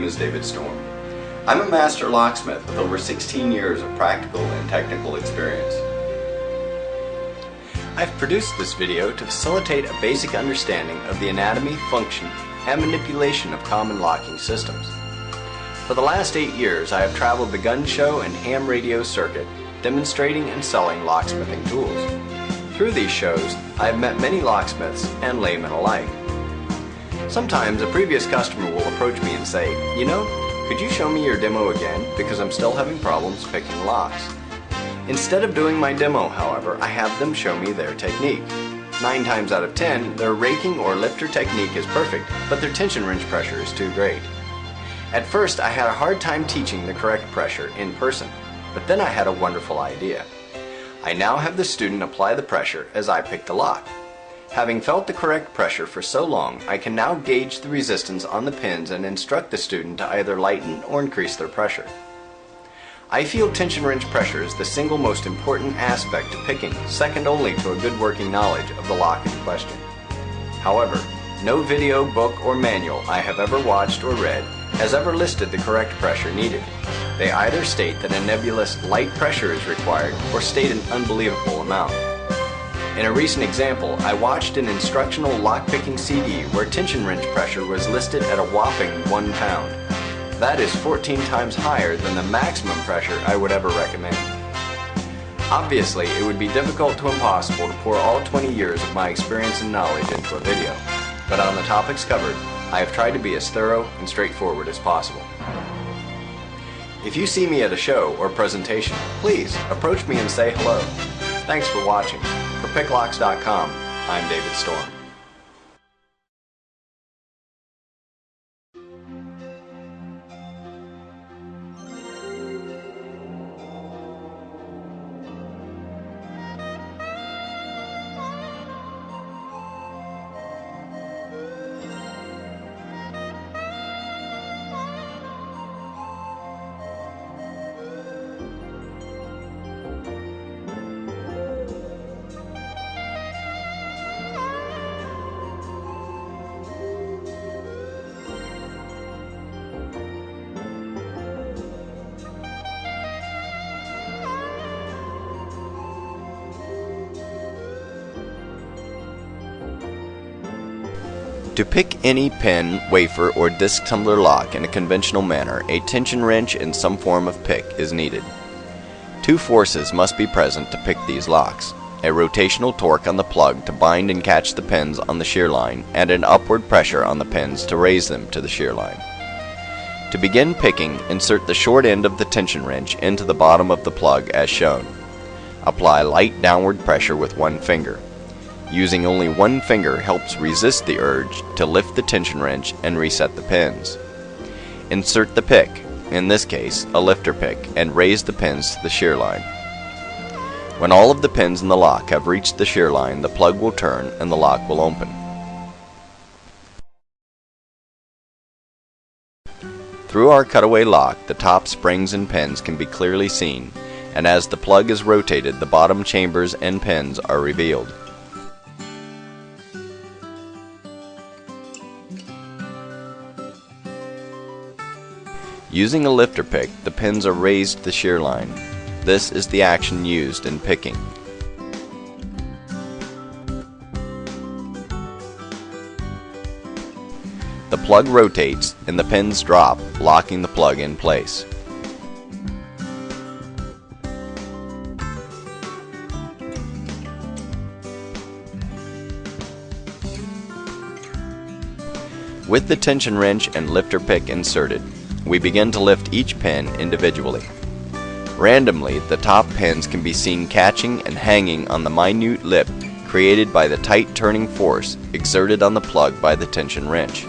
name is David Storm. I'm a master locksmith with over 16 years of practical and technical experience. I've produced this video to facilitate a basic understanding of the anatomy, function, and manipulation of common locking systems. For the last 8 years, I have traveled the gun show and ham radio circuit, demonstrating and selling locksmithing tools. Through these shows, I have met many locksmiths and laymen alike. Sometimes a previous customer will approach me and say, "You know, could you show me your demo again, because I'm still having problems picking locks." Instead of doing my demo, however, I have them show me their technique. 9 times out of 10, their raking or lifter technique is perfect, but their tension wrench pressure is too great. At first, I had a hard time teaching the correct pressure in person, but then I had a wonderful idea. I now have the student apply the pressure as I pick the lock. Having felt the correct pressure for so long, I can now gauge the resistance on the pins and instruct the student to either lighten or increase their pressure. I feel tension wrench pressure is the single most important aspect to picking, second only to a good working knowledge of the lock in question. However, no video, book, or manual I have ever watched or read has ever listed the correct pressure needed. They either state that a nebulous light pressure is required or state an unbelievable amount. In a recent example, I watched an instructional lockpicking CD where tension wrench pressure was listed at a whopping 1 pound. That is 14 times higher than the maximum pressure I would ever recommend. Obviously, it would be difficult to impossible to pour all 20 years of my experience and knowledge into a video, but on the topics covered, I have tried to be as thorough and straightforward as possible. If you see me at a show or presentation, please approach me and say hello. Thanks for watching. For PickLocks.com, I'm David Storm. To pick any pin, wafer, or disc tumbler lock in a conventional manner, a tension wrench and some form of pick is needed. 2 forces must be present to pick these locks: a rotational torque on the plug to bind and catch the pins on the shear line, and an upward pressure on the pins to raise them to the shear line. To begin picking, insert the short end of the tension wrench into the bottom of the plug as shown. Apply light downward pressure with 1 finger. Using only 1 finger helps resist the urge to lift the tension wrench and reset the pins. Insert the pick, in this case a lifter pick, and raise the pins to the shear line. When all of the pins in the lock have reached the shear line, the plug will turn and the lock will open. Through our cutaway lock, the top springs and pins can be clearly seen, and as the plug is rotated, the bottom chambers and pins are revealed. Using a lifter pick, the pins are raised to the shear line. This is the action used in picking. The plug rotates and the pins drop, locking the plug in place. With the tension wrench and lifter pick inserted, we begin to lift each pin individually. Randomly, the top pins can be seen catching and hanging on the minute lip created by the tight turning force exerted on the plug by the tension wrench.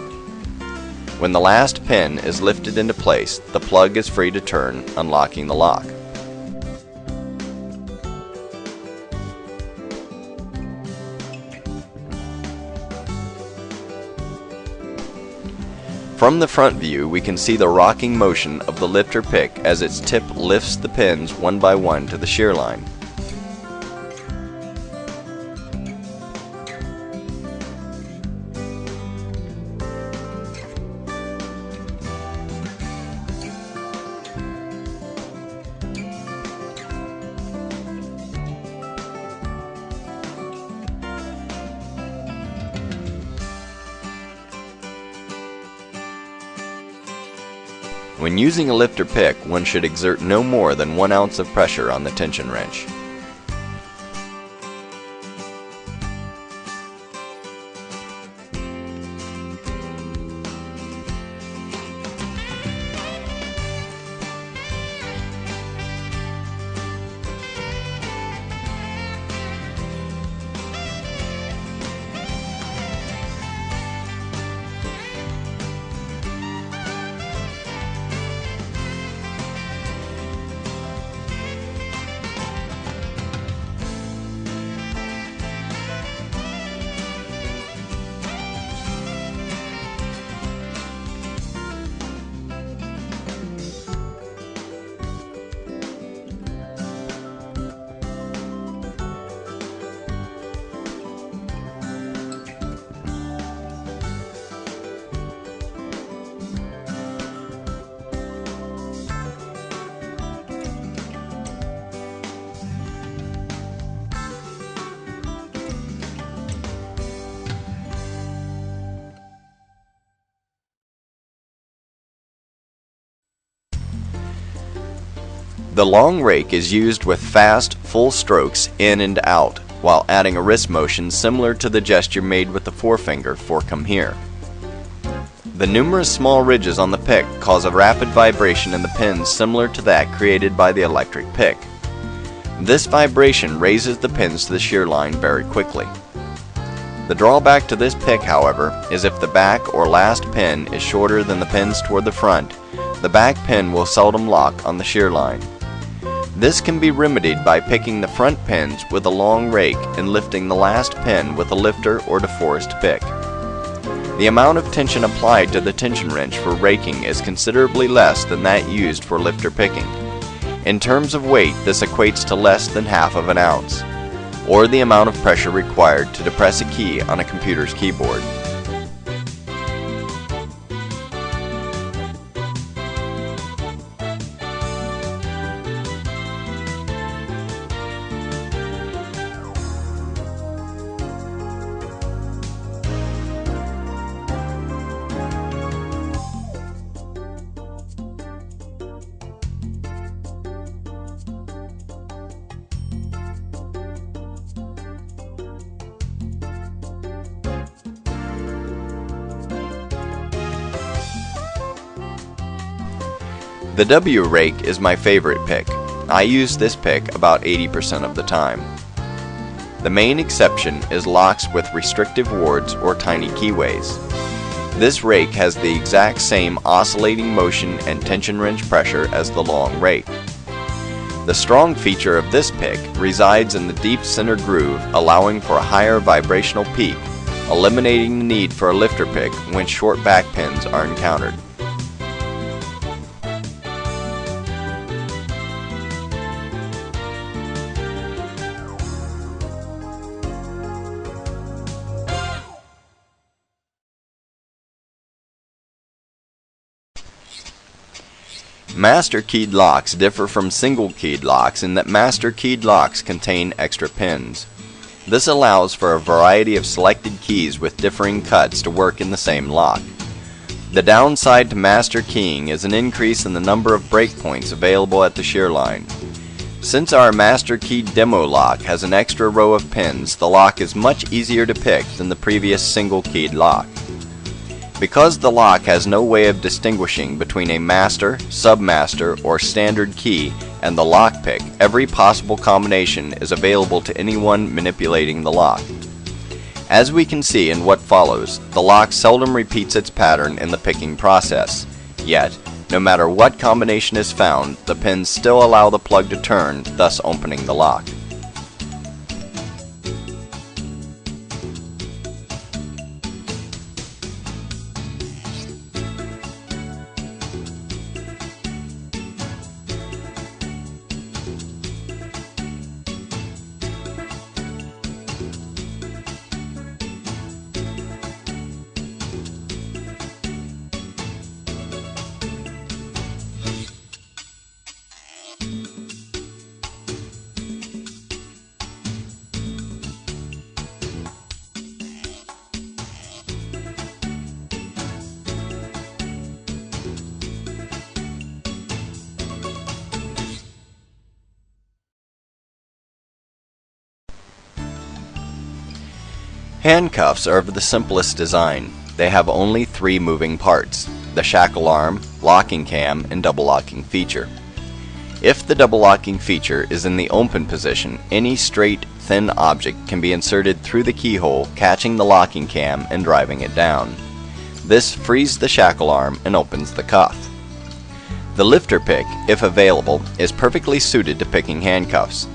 When the last pin is lifted into place, the plug is free to turn, unlocking the lock. From the front view, we can see the rocking motion of the lifter pick as its tip lifts the pins one by one to the shear line. When using a lifter pick, one should exert no more than 1 ounce of pressure on the tension wrench. The long rake is used with fast, full strokes in and out, while adding a wrist motion similar to the gesture made with the forefinger for "come here." The numerous small ridges on the pick cause a rapid vibration in the pins similar to that created by the electric pick. This vibration raises the pins to the shear line very quickly. The drawback to this pick, however, is if the back or last pin is shorter than the pins toward the front, the back pin will seldom lock on the shear line. This can be remedied by picking the front pins with a long rake and lifting the last pin with a lifter or DeForest pick. The amount of tension applied to the tension wrench for raking is considerably less than that used for lifter picking. In terms of weight, this equates to less than half of an ounce, or the amount of pressure required to depress a key on a computer's keyboard. The W rake is my favorite pick. I use this pick about 80% of the time. The main exception is locks with restrictive wards or tiny keyways. This rake has the exact same oscillating motion and tension wrench pressure as the long rake. The strong feature of this pick resides in the deep center groove, allowing for a higher vibrational peak, eliminating the need for a lifter pick when short back pins are encountered. Master keyed locks differ from single keyed locks in that master keyed locks contain extra pins. This allows for a variety of selected keys with differing cuts to work in the same lock. The downside to master keying is an increase in the number of breakpoints available at the shear line. Since our master keyed demo lock has an extra row of pins, the lock is much easier to pick than the previous single keyed lock. Because the lock has no way of distinguishing between a master, submaster, or standard key and the lockpick, every possible combination is available to anyone manipulating the lock. As we can see in what follows, the lock seldom repeats its pattern in the picking process. Yet, no matter what combination is found, the pins still allow the plug to turn, thus opening the lock. Handcuffs are of the simplest design. They have only 3 moving parts: the shackle arm, locking cam, and double locking feature. If the double locking feature is in the open position, any straight, thin object can be inserted through the keyhole, catching the locking cam and driving it down. This frees the shackle arm and opens the cuff. The lifter pick, if available, is perfectly suited to picking handcuffs.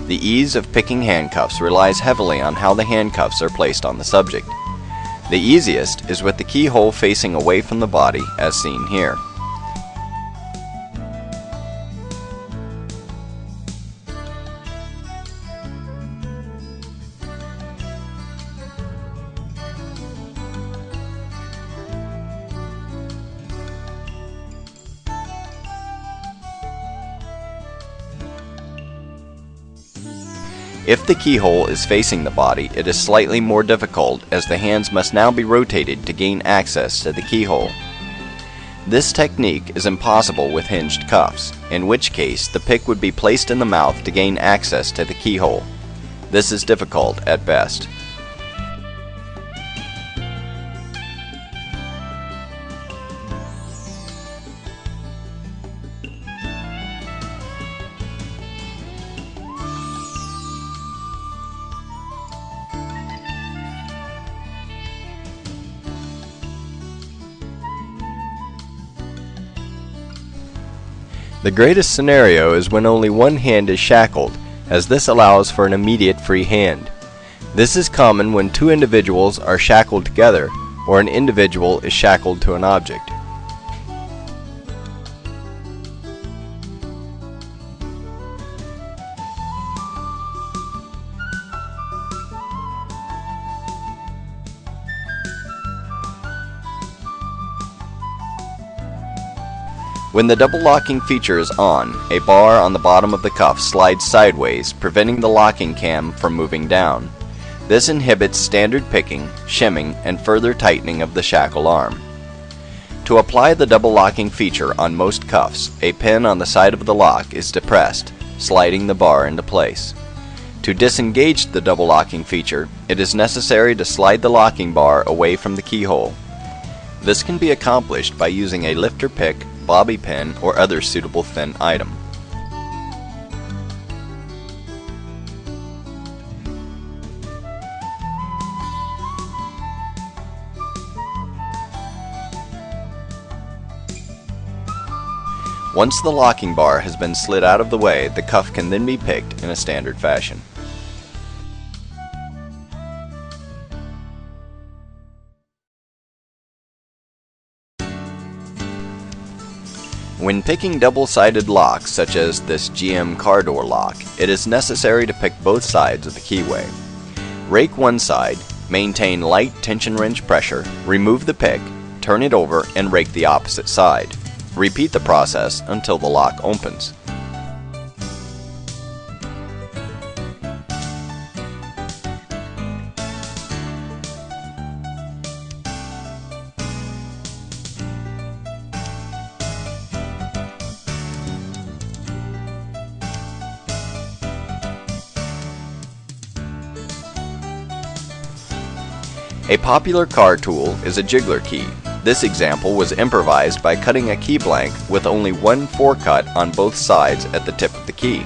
The ease of picking handcuffs relies heavily on how the handcuffs are placed on the subject. The easiest is with the keyhole facing away from the body, as seen here. If the keyhole is facing the body, it is slightly more difficult, as the hands must now be rotated to gain access to the keyhole. This technique is impossible with hinged cuffs, in which case the pick would be placed in the mouth to gain access to the keyhole. This is difficult at best. The greatest scenario is when only one hand is shackled, as this allows for an immediate free hand. This is common when 2 individuals are shackled together, or an individual is shackled to an object. When the double locking feature is on, a bar on the bottom of the cuff slides sideways, preventing the locking cam from moving down. This inhibits standard picking, shimming, and further tightening of the shackle arm. To apply the double locking feature on most cuffs, a pin on the side of the lock is depressed, sliding the bar into place. To disengage the double locking feature, it is necessary to slide the locking bar away from the keyhole. This can be accomplished by using a lifter pick, bobby pin, or other suitable thin item. Once the locking bar has been slid out of the way, the cuff can then be picked in a standard fashion. When picking double-sided locks, such as this GM car door lock, it is necessary to pick both sides of the keyway. Rake one side, maintain light tension wrench pressure, remove the pick, turn it over, and rake the opposite side. Repeat the process until the lock opens. A popular car tool is a jiggler key. This example was improvised by cutting a key blank with only one forecut on both sides at the tip of the key.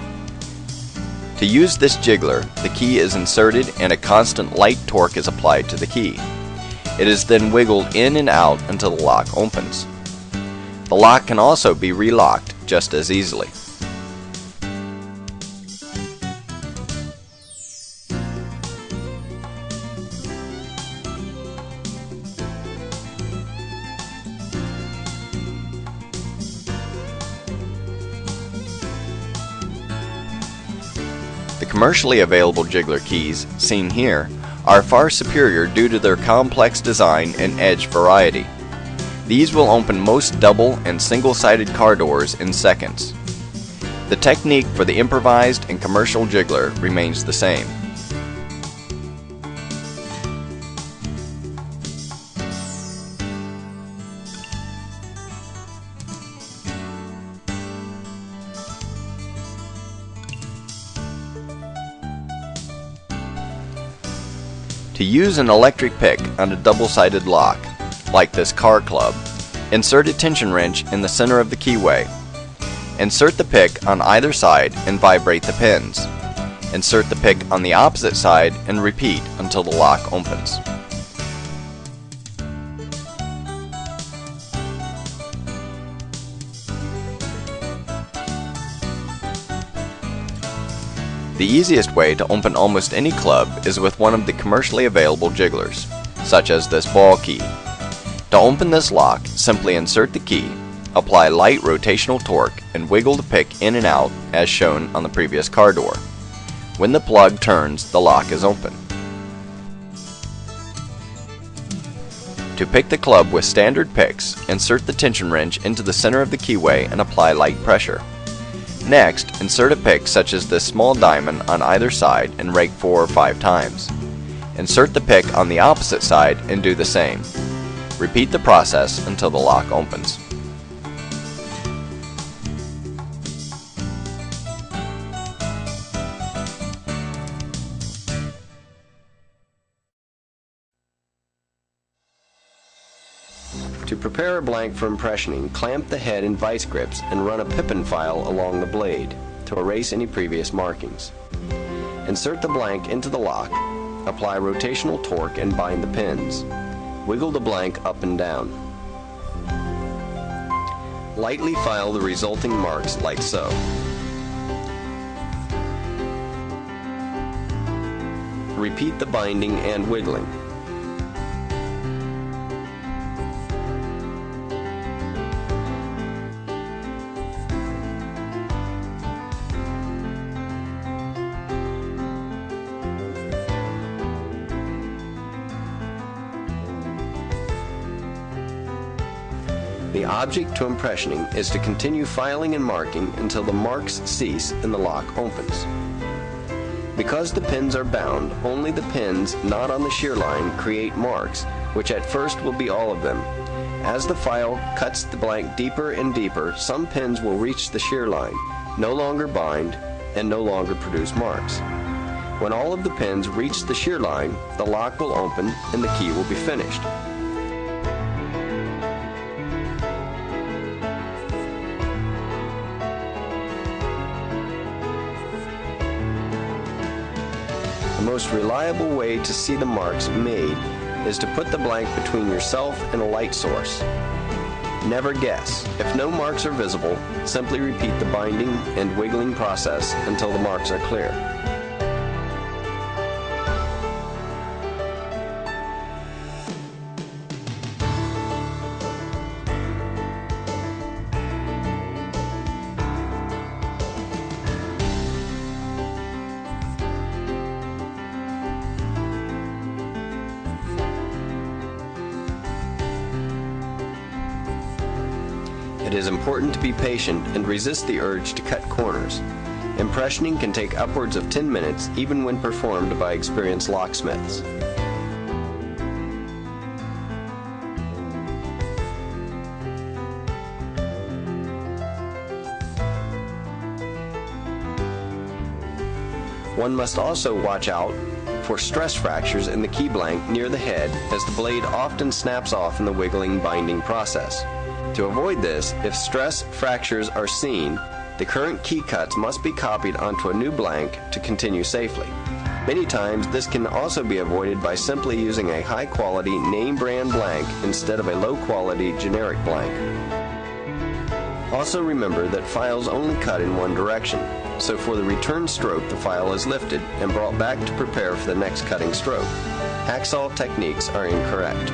To use this jiggler, the key is inserted and a constant light torque is applied to the key. It is then wiggled in and out until the lock opens. The lock can also be relocked just as easily. The commercially available jiggler keys, seen here, are far superior due to their complex design and edge variety. These will open most double and single-sided car doors in seconds. The technique for the improvised and commercial jiggler remains the same. To use an electric pick on a double-sided lock, like this car club, insert a tension wrench in the center of the keyway. Insert the pick on either side and vibrate the pins. Insert the pick on the opposite side and repeat until the lock opens. The easiest way to open almost any club is with one of the commercially available jigglers, such as this ball key. To open this lock, simply insert the key, apply light rotational torque, and wiggle the pick in and out as shown on the previous car door. When the plug turns, the lock is open. To pick the club with standard picks, insert the tension wrench into the center of the keyway and apply light pressure. Next, insert a pick such as this small diamond on either side and rake 4 or 5 times. Insert the pick on the opposite side and do the same. Repeat the process until the lock opens. To prepare a blank for impressioning, clamp the head in vice grips and run a pippin file along the blade to erase any previous markings. Insert the blank into the lock, apply rotational torque and bind the pins. Wiggle the blank up and down. Lightly file the resulting marks like so. Repeat the binding and wiggling. The object to impressioning is to continue filing and marking until the marks cease and the lock opens. Because the pins are bound, only the pins not on the shear line create marks, which at first will be all of them. As the file cuts the blank deeper and deeper, some pins will reach the shear line, no longer bind, and no longer produce marks. When all of the pins reach the shear line, the lock will open and the key will be finished. The most reliable way to see the marks made is to put the blank between yourself and a light source. Never guess. If no marks are visible, simply repeat the binding and wiggling process until the marks are clear. It is important to be patient and resist the urge to cut corners. Impressioning can take upwards of 10 minutes even when performed by experienced locksmiths. One must also watch out for stress fractures in the key blank near the head, as the blade often snaps off in the wiggling binding process. To avoid this, if stress fractures are seen, the current key cuts must be copied onto a new blank to continue safely. Many times this can also be avoided by simply using a high-quality name brand blank instead of a low-quality generic blank. Also remember that files only cut in one direction, so for the return stroke the file is lifted and brought back to prepare for the next cutting stroke. Hacksaw techniques are incorrect.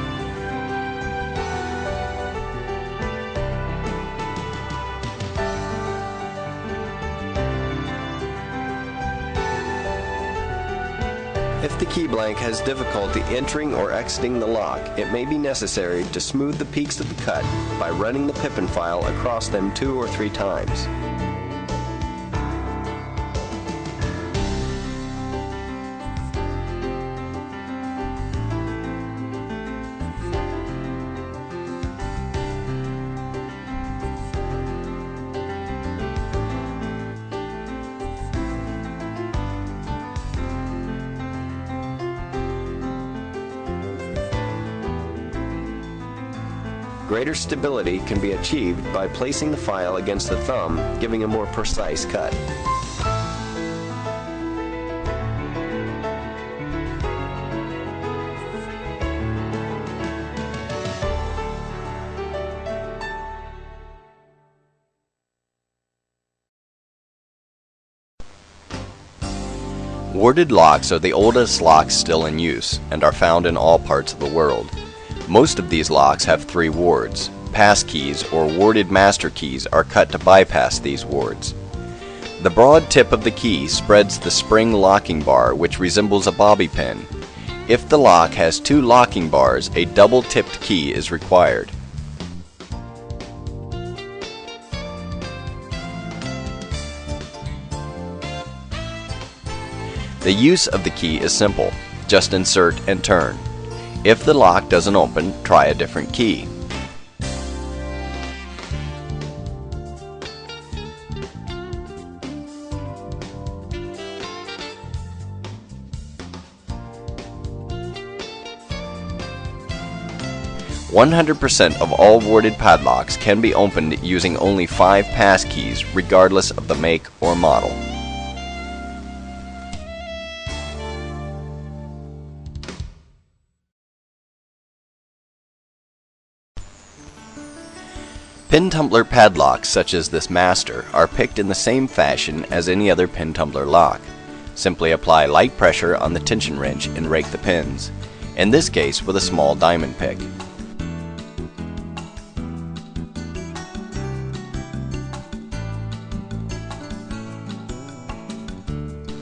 If the key blank has difficulty entering or exiting the lock, it may be necessary to smooth the peaks of the cut by running the pippin file across them 2 or 3 times. Greater stability can be achieved by placing the file against the thumb, giving a more precise cut. Warded locks are the oldest locks still in use and are found in all parts of the world. Most of these locks have 3 wards. Pass keys or warded master keys are cut to bypass these wards. The broad tip of the key spreads the spring locking bar, which resembles a bobby pin. If the lock has 2 locking bars, a double-tipped key is required. The use of the key is simple. Just insert and turn. If the lock doesn't open, try a different key. "100% of all warded padlocks can be opened using only 5 pass keys, regardless of the make or model." Pin tumbler padlocks such as this master are picked in the same fashion as any other pin tumbler lock. Simply apply light pressure on the tension wrench and rake the pins, in this case with a small diamond pick.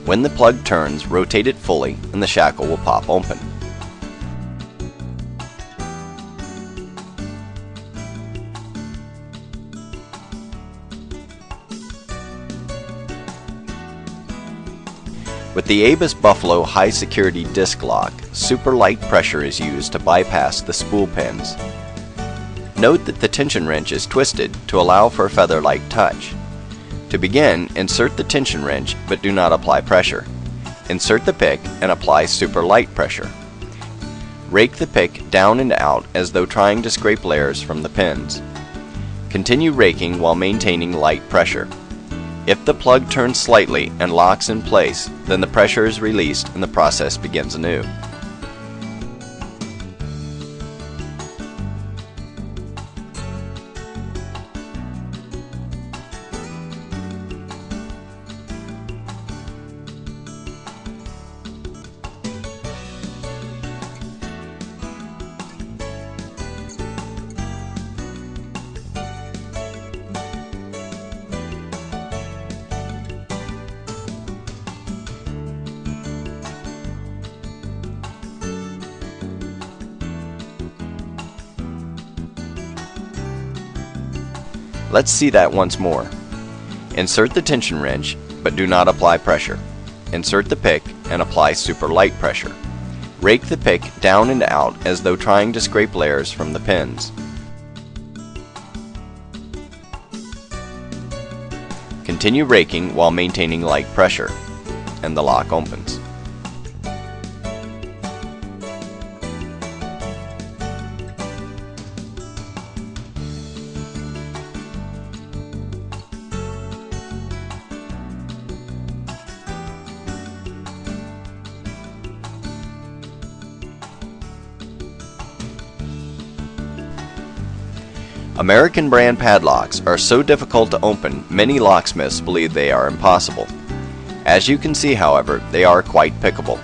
When the plug turns, rotate it fully and the shackle will pop open. With the Avis Buffalo high security disc lock, super light pressure is used to bypass the spool pins. Note that the tension wrench is twisted to allow for a feather-like touch. To begin, insert the tension wrench but do not apply pressure. Insert the pick and apply super light pressure. Rake the pick down and out as though trying to scrape layers from the pins. Continue raking while maintaining light pressure. If the plug turns slightly and locks in place, then the pressure is released and the process begins anew. Let's see that once more. Insert the tension wrench, but do not apply pressure. Insert the pick and apply super light pressure. Rake the pick down and out as though trying to scrape layers from the pins. Continue raking while maintaining light pressure, and the lock opens. American brand padlocks are so difficult to open, many locksmiths believe they are impossible. As you can see, however, they are quite pickable.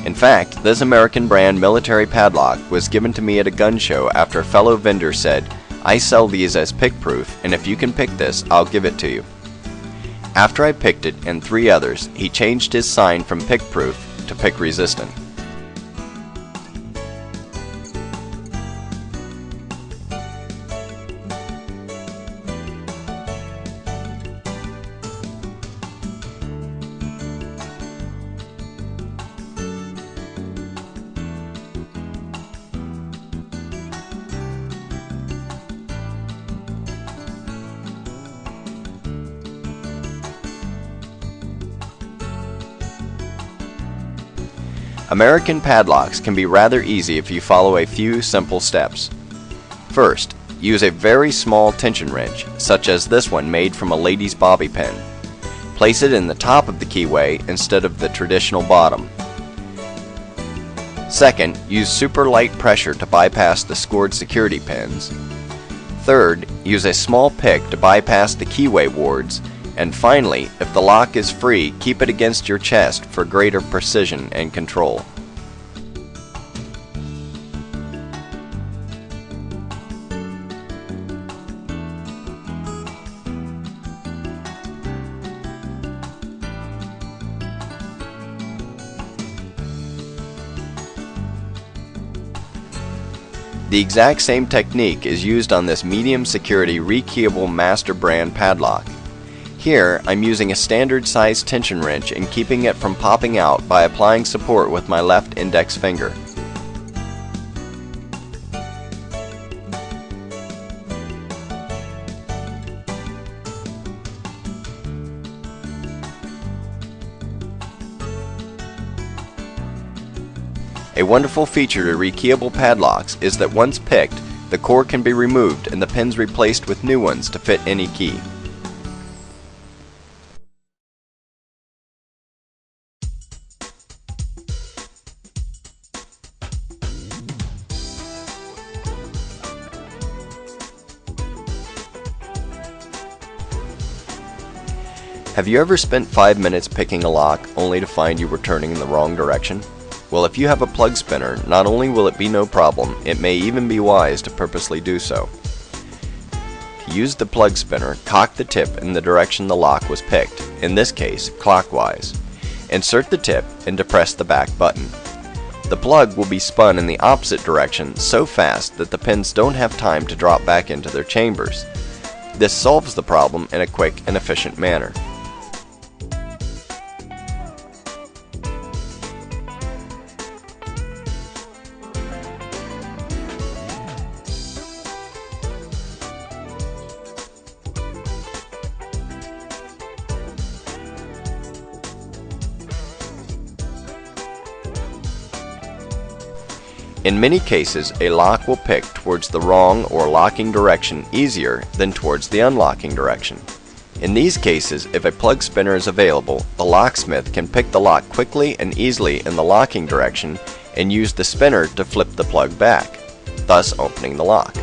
In fact, this American brand military padlock was given to me at a gun show after a fellow vendor said, "I sell these as pick-proof, and if you can pick this, I'll give it to you." After I picked it and 3 others, he changed his sign from pick-proof to pick-resistant. American padlocks can be rather easy if you follow a few simple steps. First, use a very small tension wrench, such as this one made from a lady's bobby pin. Place it in the top of the keyway instead of the traditional bottom. Second, use super light pressure to bypass the scored security pins. Third, use a small pick to bypass the keyway wards. And finally, if the lock is free, keep it against your chest for greater precision and control. The exact same technique is used on this medium security rekeyable master brand padlock. Here, I'm using a standard size tension wrench and keeping it from popping out by applying support with my left index finger. A wonderful feature to rekeyable padlocks is that once picked, the core can be removed and the pins replaced with new ones to fit any key. Have you ever spent 5 minutes picking a lock only to find you were turning in the wrong direction? Well, if you have a plug spinner, not only will it be no problem, it may even be wise to purposely do so. To use the plug spinner, cock the tip in the direction the lock was picked, in this case, clockwise. Insert the tip and depress the back button. The plug will be spun in the opposite direction so fast that the pins don't have time to drop back into their chambers. This solves the problem in a quick and efficient manner. In many cases, a lock will pick towards the wrong or locking direction easier than towards the unlocking direction. In these cases, if a plug spinner is available, the locksmith can pick the lock quickly and easily in the locking direction and use the spinner to flip the plug back, thus opening the lock.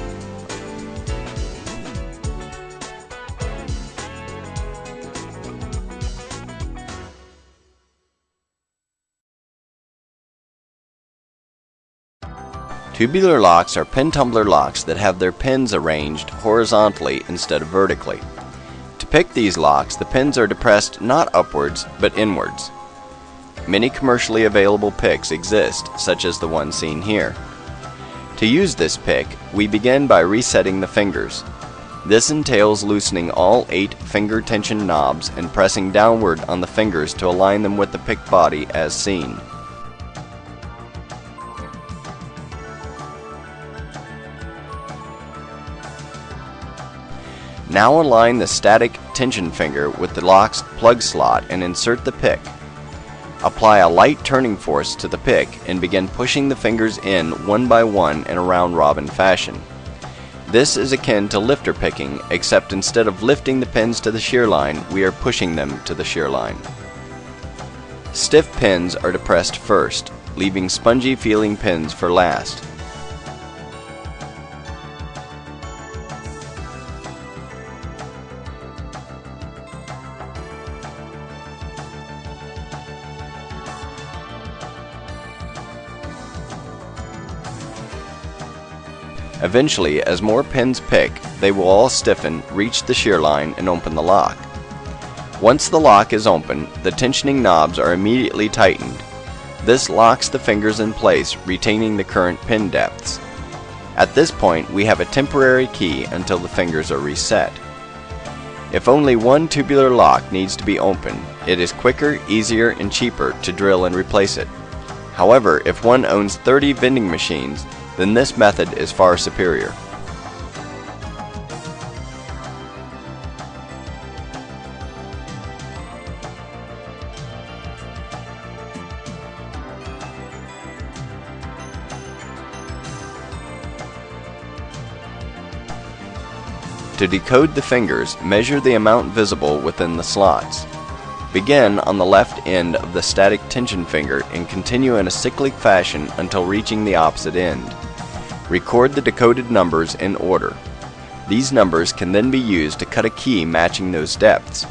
Tubular locks are pin tumbler locks that have their pins arranged horizontally instead of vertically. To pick these locks, the pins are depressed not upwards but inwards. Many commercially available picks exist, such as the one seen here. To use this pick, we begin by resetting the fingers. This entails loosening all 8 finger tension knobs and pressing downward on the fingers to align them with the pick body as seen. Now align the static tension finger with the lock's plug slot and insert the pick. Apply a light turning force to the pick and begin pushing the fingers in one by one in a round robin fashion. This is akin to lifter picking, except instead of lifting the pins to the shear line, we are pushing them to the shear line. Stiff pins are depressed first, leaving spongy feeling pins for last. Eventually, as more pins pick, they will all stiffen, reach the shear line, and open the lock. Once the lock is open, the tensioning knobs are immediately tightened. This locks the fingers in place, retaining the current pin depths. At this point, we have a temporary key until the fingers are reset. If only one tubular lock needs to be opened, it is quicker, easier, and cheaper to drill and replace it. However, if one owns 30 vending machines, then this method is far superior. To decode the fingers, measure the amount visible within the slots. Begin on the left end of the static tension finger and continue in a cyclic fashion until reaching the opposite end. Record the decoded numbers in order. These numbers can then be used to cut a key matching those depths.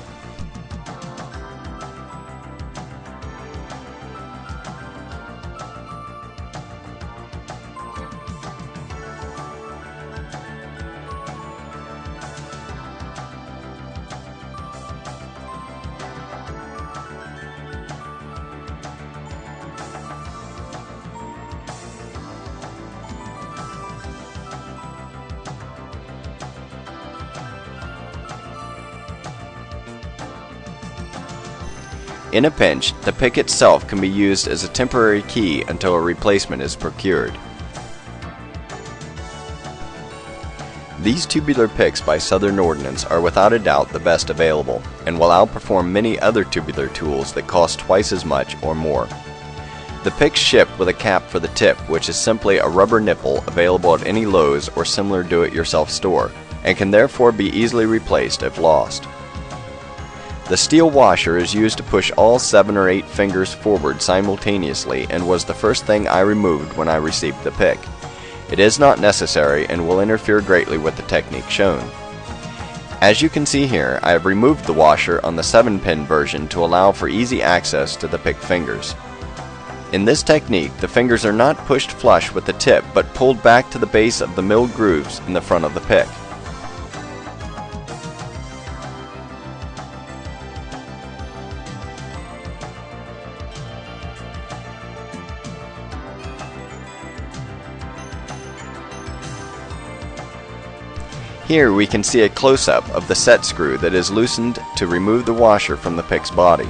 In a pinch, the pick itself can be used as a temporary key until a replacement is procured. These tubular picks by Southern Ordnance are without a doubt the best available, and will outperform many other tubular tools that cost twice as much or more. The picks ship with a cap for the tip, which is simply a rubber nipple available at any Lowe's or similar do-it-yourself store, and can therefore be easily replaced if lost. The steel washer is used to push all 7 or 8 fingers forward simultaneously and was the first thing I removed when I received the pick. It is not necessary and will interfere greatly with the technique shown. As you can see here, I have removed the washer on the 7-pin version to allow for easy access to the pick fingers. In this technique, the fingers are not pushed flush with the tip but pulled back to the base of the milled grooves in the front of the pick. Here we can see a close-up of the set screw that is loosened to remove the washer from the pick's body.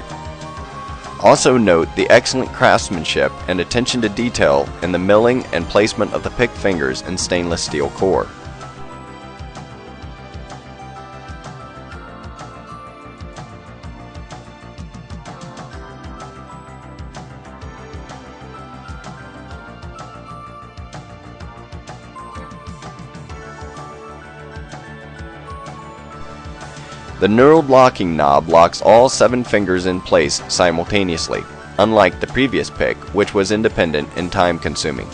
Also note the excellent craftsmanship and attention to detail in the milling and placement of the pick fingers and stainless steel core. The knurled locking knob locks all 7 fingers in place simultaneously, unlike the previous pick, which was independent and time-consuming.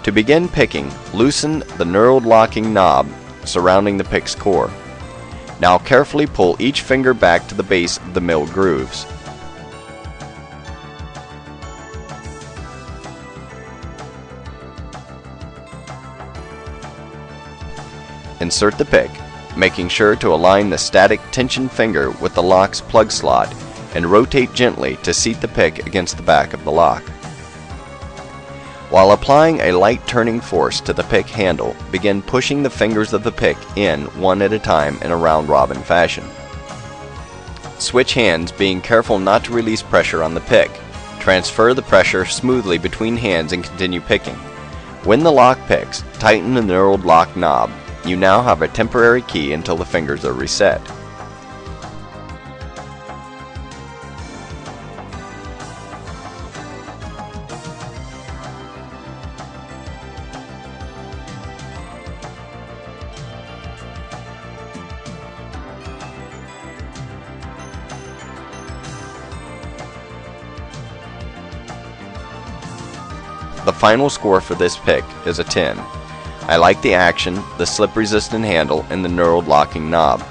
To begin picking, loosen the knurled locking knob surrounding the pick's core. Now carefully pull each finger back to the base of the milled grooves. Insert the pick, making sure to align the static tension finger with the lock's plug slot and rotate gently to seat the pick against the back of the lock. While applying a light turning force to the pick handle, begin pushing the fingers of the pick in one at a time in a round-robin fashion. Switch hands, being careful not to release pressure on the pick. Transfer the pressure smoothly between hands and continue picking. When the lock picks, tighten the knurled lock knob. You now have a temporary key until the fingers are reset. The final score for this pick is a 10. I like the action, the slip-resistant handle, and the knurled locking knob.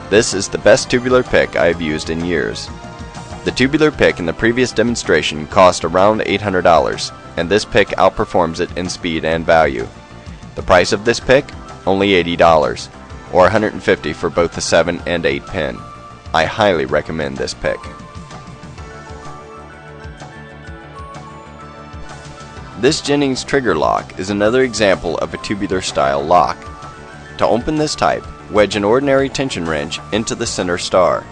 This is the best tubular pick I have used in years. The tubular pick in the previous demonstration cost around $800, and this pick outperforms it in speed and value. The price of this pick? Only $80, or $150 for both the 7 and 8 pin. I highly recommend this pick. This Jennings trigger lock is another example of a tubular style lock. To open this type, wedge an ordinary tension wrench into the center star.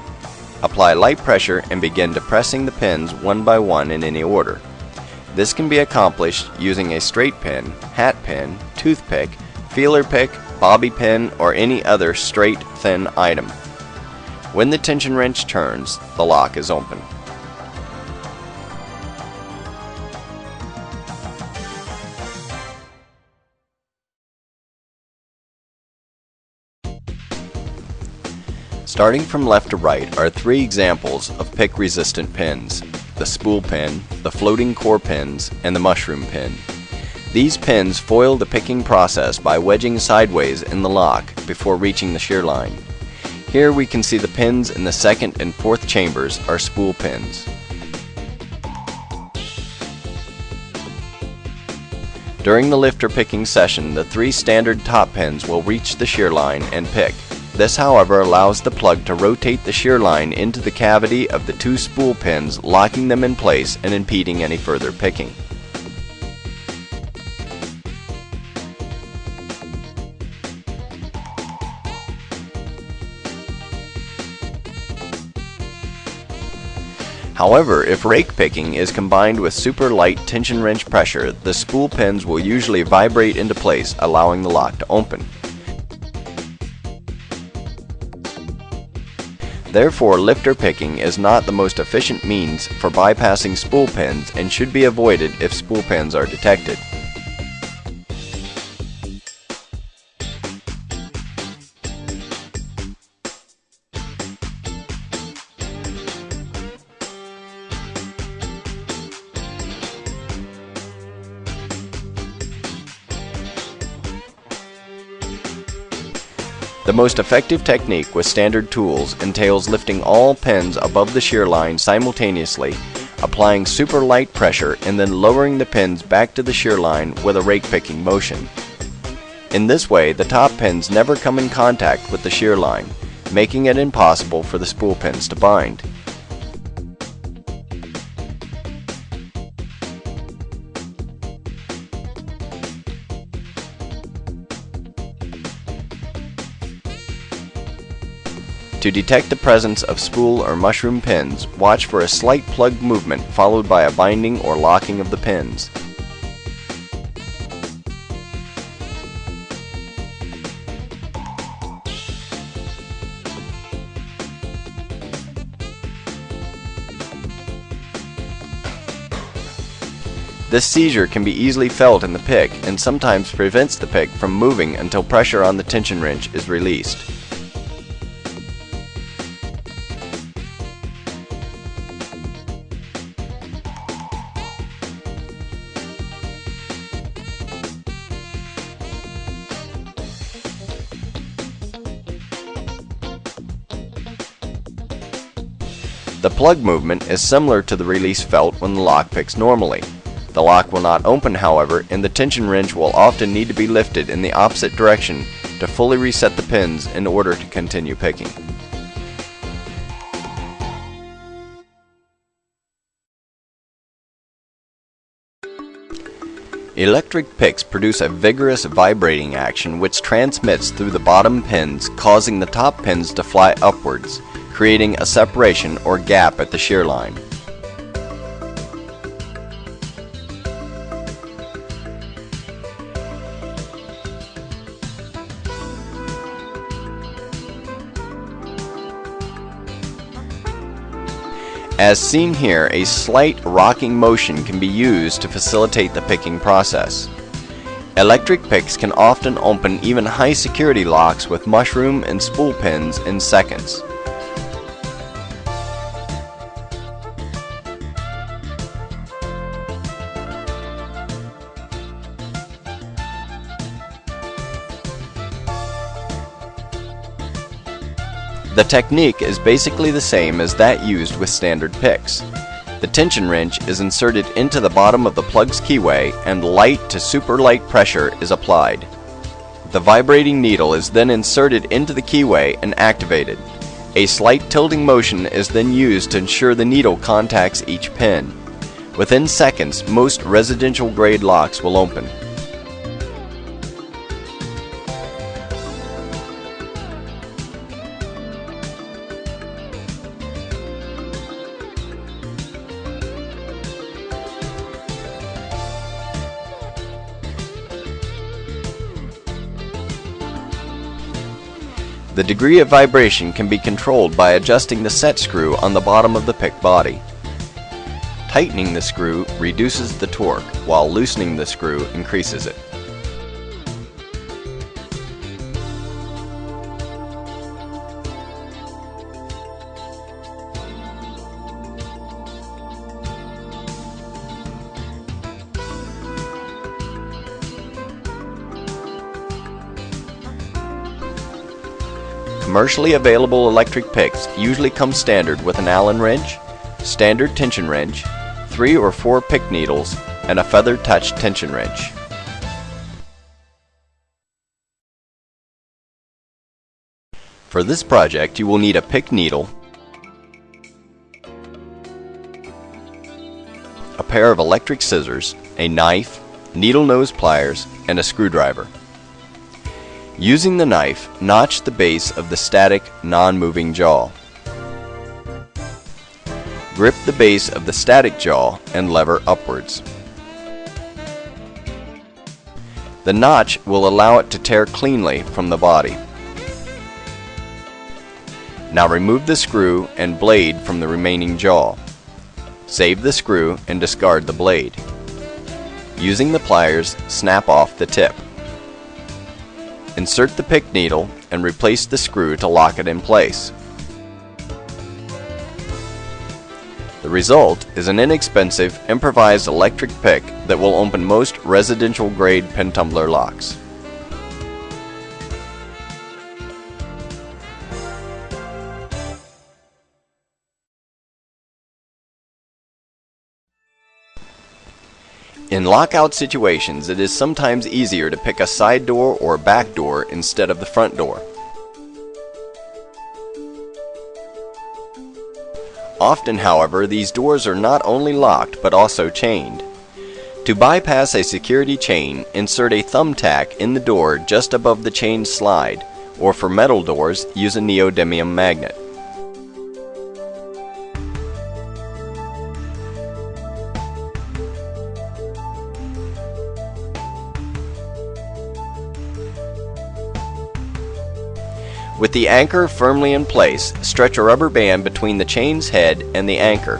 Apply light pressure and begin depressing the pins one by one in any order. This can be accomplished using a straight pin, hat pin, toothpick, feeler pick, bobby pin, or any other straight, thin item. When the tension wrench turns, the lock is open. Starting from left to right are three examples of pick-resistant pins: the spool pin, the floating core pins, and the mushroom pin. These pins foil the picking process by wedging sideways in the lock before reaching the shear line. Here we can see the pins in the second and fourth chambers are spool pins. During the lifter picking session, the three standard top pins will reach the shear line and pick. This, however, allows the plug to rotate the shear line into the cavity of the two spool pins, locking them in place and impeding any further picking. However, if rake picking is combined with super light tension wrench pressure, the spool pins will usually vibrate into place, allowing the lock to open. Therefore, lifter picking is not the most efficient means for bypassing spool pins and should be avoided if spool pins are detected. The most effective technique with standard tools entails lifting all pins above the shear line simultaneously, applying super light pressure, and then lowering the pins back to the shear line with a rake picking motion. In this way, the top pins never come in contact with the shear line, making it impossible for the spool pins to bind. To detect the presence of spool or mushroom pins, watch for a slight plug movement followed by a binding or locking of the pins. This seizure can be easily felt in the pick and sometimes prevents the pick from moving until pressure on the tension wrench is released. The plug movement is similar to the release felt when the lock picks normally. The lock will not open, however, and the tension wrench will often need to be lifted in the opposite direction to fully reset the pins in order to continue picking. Electric picks produce a vigorous vibrating action which transmits through the bottom pins, causing the top pins to fly upwards, creating a separation or gap at the shear line. As seen here, a slight rocking motion can be used to facilitate the picking process. Electric picks can often open even high security locks with mushroom and spool pins in seconds. The technique is basically the same as that used with standard picks. The tension wrench is inserted into the bottom of the plug's keyway and light to super light pressure is applied. The vibrating needle is then inserted into the keyway and activated. A slight tilting motion is then used to ensure the needle contacts each pin. Within seconds, most residential grade locks will open. The degree of vibration can be controlled by adjusting the set screw on the bottom of the pick body. Tightening the screw reduces the torque, while loosening the screw increases it. Commercially available electric picks usually come standard with an Allen wrench, standard tension wrench, 3 or 4 pick needles, and a feather touch tension wrench. For this project, you will need a pick needle, a pair of electric scissors, a knife, needle nose pliers, and a screwdriver. Using the knife, notch the base of the static, non-moving jaw. Grip the base of the static jaw and lever upwards. The notch will allow it to tear cleanly from the body. Now remove the screw and blade from the remaining jaw. Save the screw and discard the blade. Using the pliers, snap off the tip. Insert the pick needle and replace the screw to lock it in place. The result is an inexpensive, improvised electric pick that will open most residential-grade pen tumbler locks. In lockout situations, it is sometimes easier to pick a side door or back door instead of the front door. Often, however, these doors are not only locked but also chained. To bypass a security chain, insert a thumbtack in the door just above the chain slide, or for metal doors, use a neodymium magnet. With the anchor firmly in place, stretch a rubber band between the chain's head and the anchor.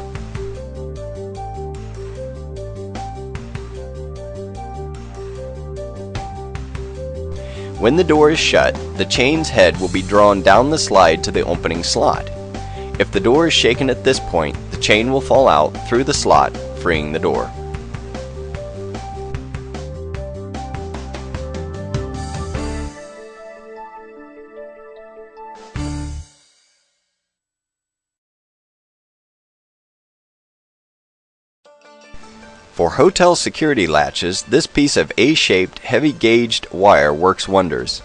When the door is shut, the chain's head will be drawn down the slide to the opening slot. If the door is shaken at this point, the chain will fall out through the slot, freeing the door. For hotel security latches, this piece of A-shaped, heavy-gauged wire works wonders.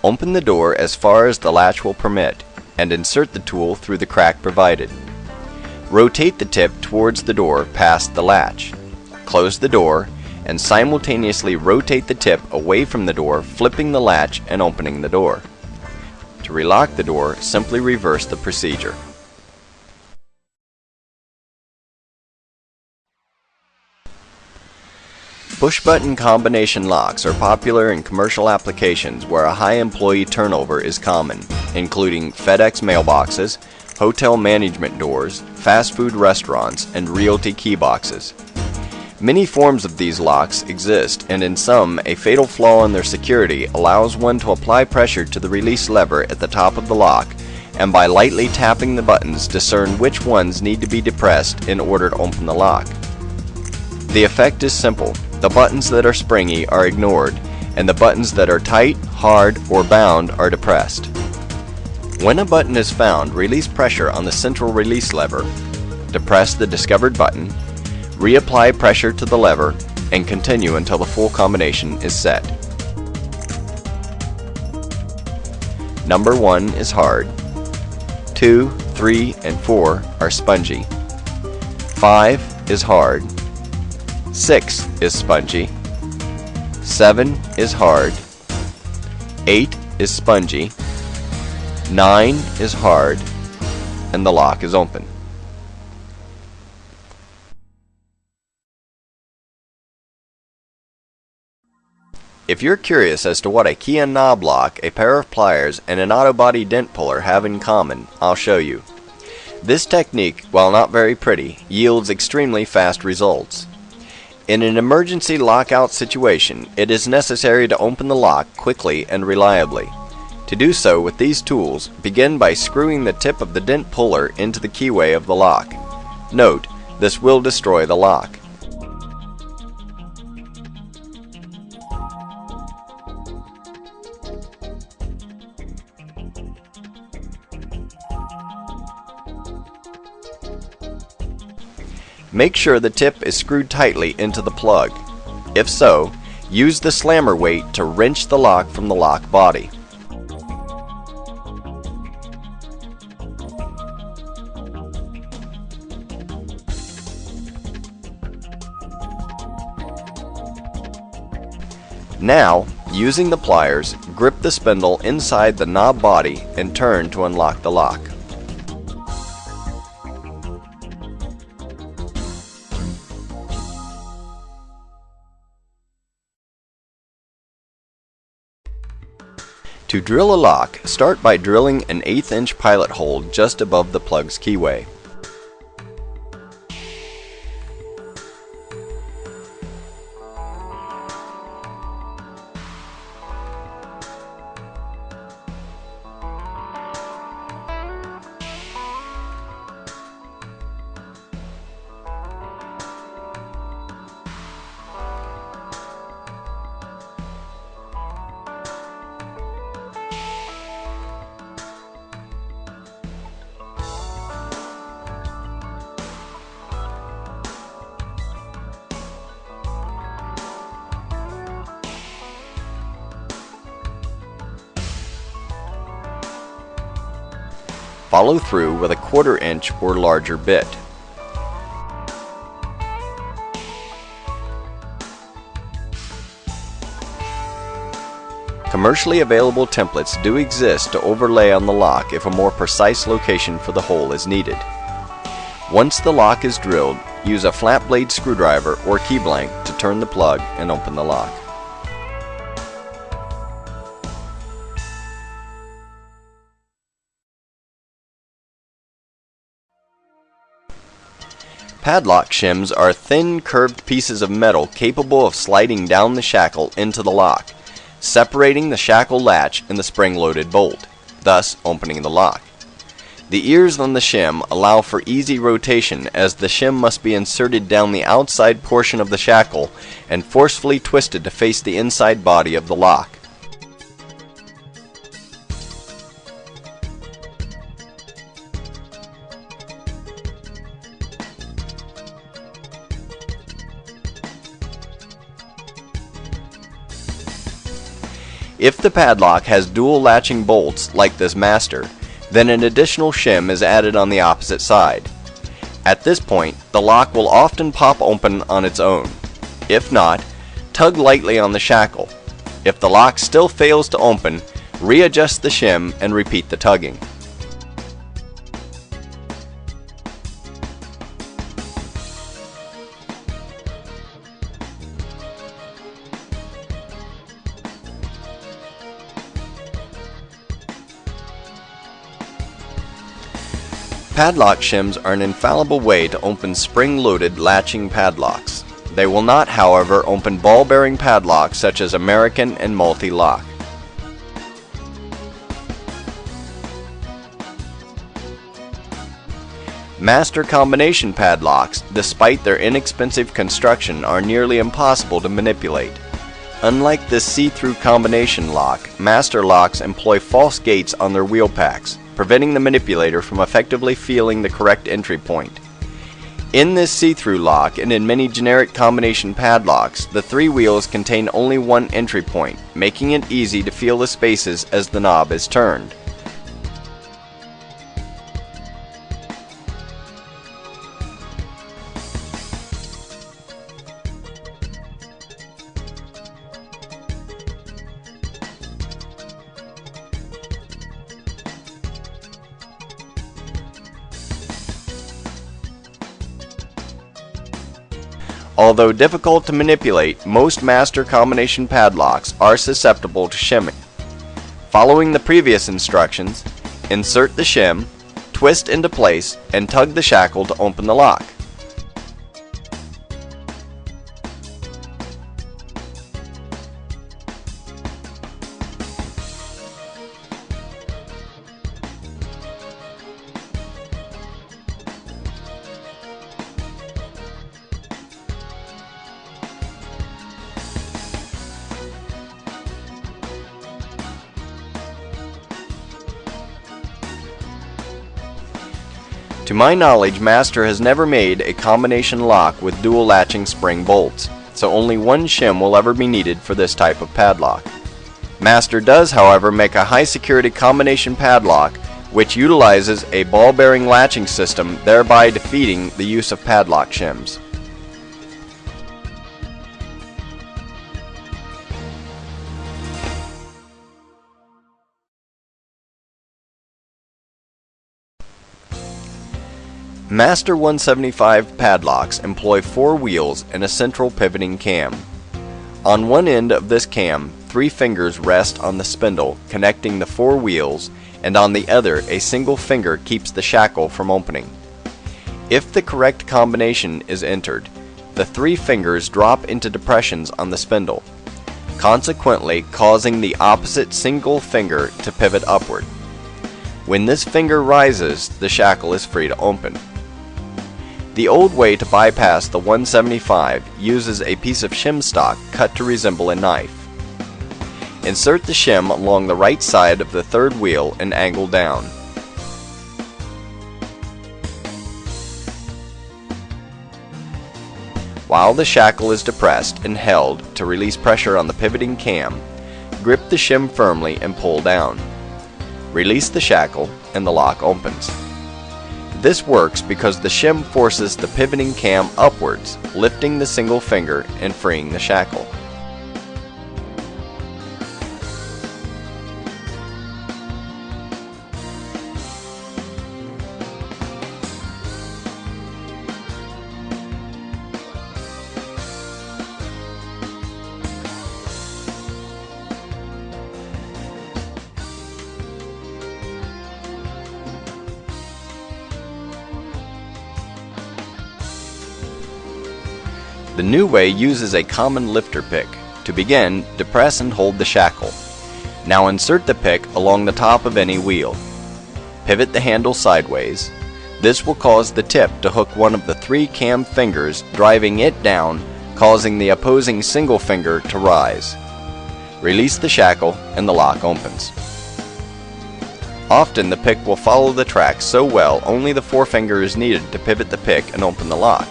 Open the door as far as the latch will permit, and insert the tool through the crack provided. Rotate the tip towards the door past the latch. Close the door, and simultaneously rotate the tip away from the door, flipping the latch and opening the door. To relock the door, simply reverse the procedure. Push-button combination locks are popular in commercial applications where a high employee turnover is common, including FedEx mailboxes, hotel management doors, fast food restaurants, and realty key boxes. Many forms of these locks exist, and in some, a fatal flaw in their security allows one to apply pressure to the release lever at the top of the lock, and by lightly tapping the buttons discern which ones need to be depressed in order to open the lock. The effect is simple. The buttons that are springy are ignored, and the buttons that are tight, hard, or bound are depressed. When a button is found, release pressure on the central release lever, depress the discovered button, reapply pressure to the lever, and continue until the full combination is set. Number 1 is hard. 2, 3, and 4 are spongy. 5 is hard. 6 is spongy. 7 is hard. 8 is spongy. 9 is hard. And the lock is open. If you're curious as to what a key and knob lock, a pair of pliers, and an auto body dent puller have in common, I'll show you. This technique, while not very pretty, yields extremely fast results. In an emergency lockout situation, it is necessary to open the lock quickly and reliably. To do so with these tools, begin by screwing the tip of the dent puller into the keyway of the lock. Note, this will destroy the lock. Make sure the tip is screwed tightly into the plug. If so, use the slammer weight to wrench the lock from the lock body. Now, using the pliers, grip the spindle inside the knob body and turn to unlock the lock. To drill a lock, start by drilling an 1/8 inch pilot hole just above the plug's keyway. Follow through with a 1/4 inch or larger bit. Commercially available templates do exist to overlay on the lock if a more precise location for the hole is needed. Once the lock is drilled, use a flat blade screwdriver or key blank to turn the plug and open the lock. Padlock shims are thin, curved pieces of metal capable of sliding down the shackle into the lock, separating the shackle latch and the spring-loaded bolt, thus opening the lock. The ears on the shim allow for easy rotation, as the shim must be inserted down the outside portion of the shackle and forcefully twisted to face the inside body of the lock. If the padlock has dual latching bolts like this master, then an additional shim is added on the opposite side. At this point, the lock will often pop open on its own. If not, tug lightly on the shackle. If the lock still fails to open, readjust the shim and repeat the tugging. Padlock shims are an infallible way to open spring-loaded latching padlocks. They will not, however, open ball-bearing padlocks such as American and multi-lock. Master combination padlocks, despite their inexpensive construction, are nearly impossible to manipulate. Unlike this see-through combination lock, master locks employ false gates on their wheel packs, preventing the manipulator from effectively feeling the correct entry point. In this see-through lock and in many generic combination padlocks, the 3 wheels contain only one entry point, making it easy to feel the spaces as the knob is turned. Although difficult to manipulate, most master combination padlocks are susceptible to shimming. Following the previous instructions, insert the shim, twist into place, and tug the shackle to open the lock. To my knowledge, Master has never made a combination lock with dual latching spring bolts, so only one shim will ever be needed for this type of padlock. Master does, however, make a high security combination padlock which utilizes a ball bearing latching system, thereby defeating the use of padlock shims. Master 175 padlocks employ 4 wheels and a central pivoting cam. On one end of this cam, 3 fingers rest on the spindle connecting the 4 wheels, and on the other a single finger keeps the shackle from opening. If the correct combination is entered, the 3 fingers drop into depressions on the spindle, consequently causing the opposite single finger to pivot upward. When this finger rises, the shackle is free to open. The old way to bypass the 175 uses a piece of shim stock cut to resemble a knife. Insert the shim along the right side of the 3rd wheel and angle down. While the shackle is depressed and held to release pressure on the pivoting cam, grip the shim firmly and pull down. Release the shackle and the lock opens. This works because the shim forces the pivoting cam upwards, lifting the single finger and freeing the shackle. The new way uses a common lifter pick. To begin, depress and hold the shackle. Now insert the pick along the top of any wheel. Pivot the handle sideways. This will cause the tip to hook one of the 3 cam fingers, driving it down, causing the opposing single finger to rise. Release the shackle and the lock opens. Often the pick will follow the track so well only the forefinger is needed to pivot the pick and open the lock.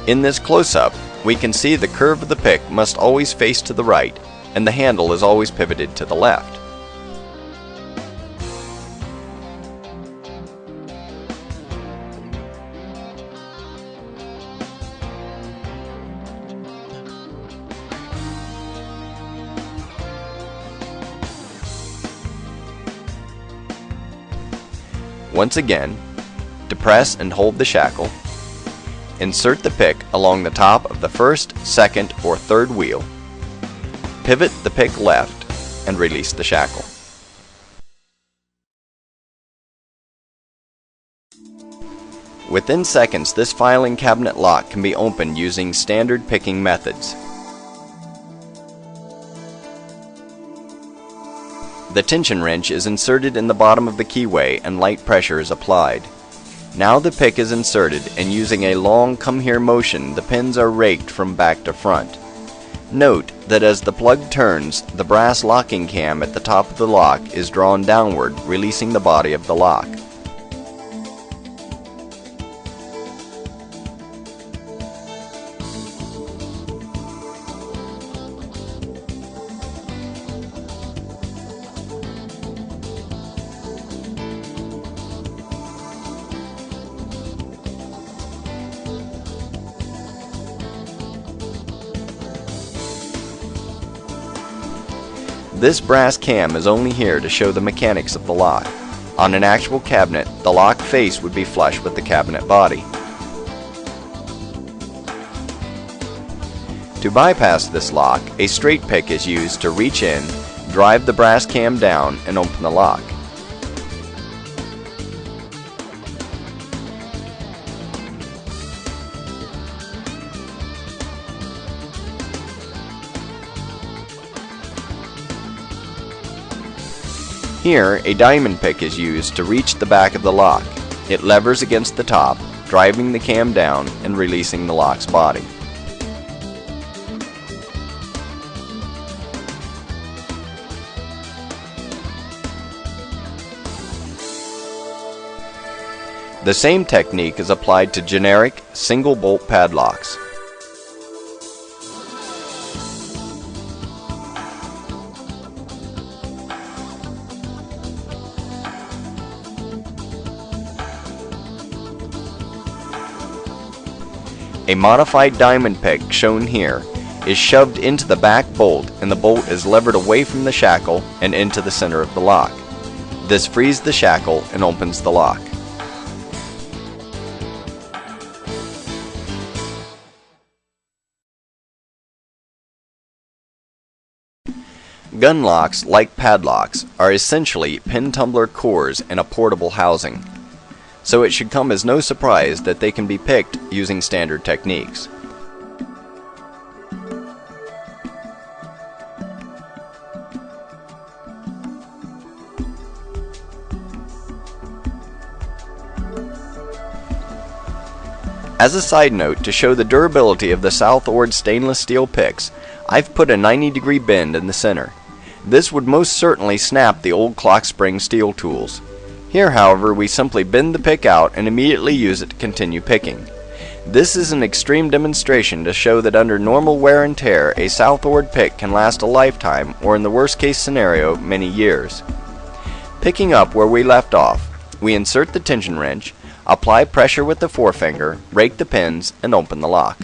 In this close-up, we can see the curve of the pick must always face to the right, and the handle is always pivoted to the left. Once again, depress and hold the shackle. Insert the pick along the top of the 1st, 2nd, or 3rd wheel. Pivot the pick left and release the shackle. Within seconds, this filing cabinet lock can be opened using standard picking methods. The tension wrench is inserted in the bottom of the keyway and light pressure is applied. Now the pick is inserted, and using a long come-here motion, the pins are raked from back to front. Note that as the plug turns, the brass locking cam at the top of the lock is drawn downward, releasing the body of the lock. This brass cam is only here to show the mechanics of the lock. On an actual cabinet, the lock face would be flush with the cabinet body. To bypass this lock, a straight pick is used to reach in, drive the brass cam down, and open the lock. Here, a diamond pick is used to reach the back of the lock. It levers against the top, driving the cam down and releasing the lock's body. The same technique is applied to generic single bolt padlocks. A modified diamond pick, shown here, is shoved into the back bolt and the bolt is levered away from the shackle and into the center of the lock. This frees the shackle and opens the lock. Gun locks, like padlocks, are essentially pin tumbler cores in a portable housing, so it should come as no surprise that they can be picked using standard techniques. As a side note, to show the durability of the Southord stainless steel picks, I've put a 90-degree bend in the center. This would most certainly snap the old clock spring steel tools. Here, however, we simply bend the pick out and immediately use it to continue picking. This is an extreme demonstration to show that under normal wear and tear, a Southord pick can last a lifetime, or in the worst case scenario, many years. Picking up where we left off, we insert the tension wrench, apply pressure with the forefinger, rake the pins, and open the lock.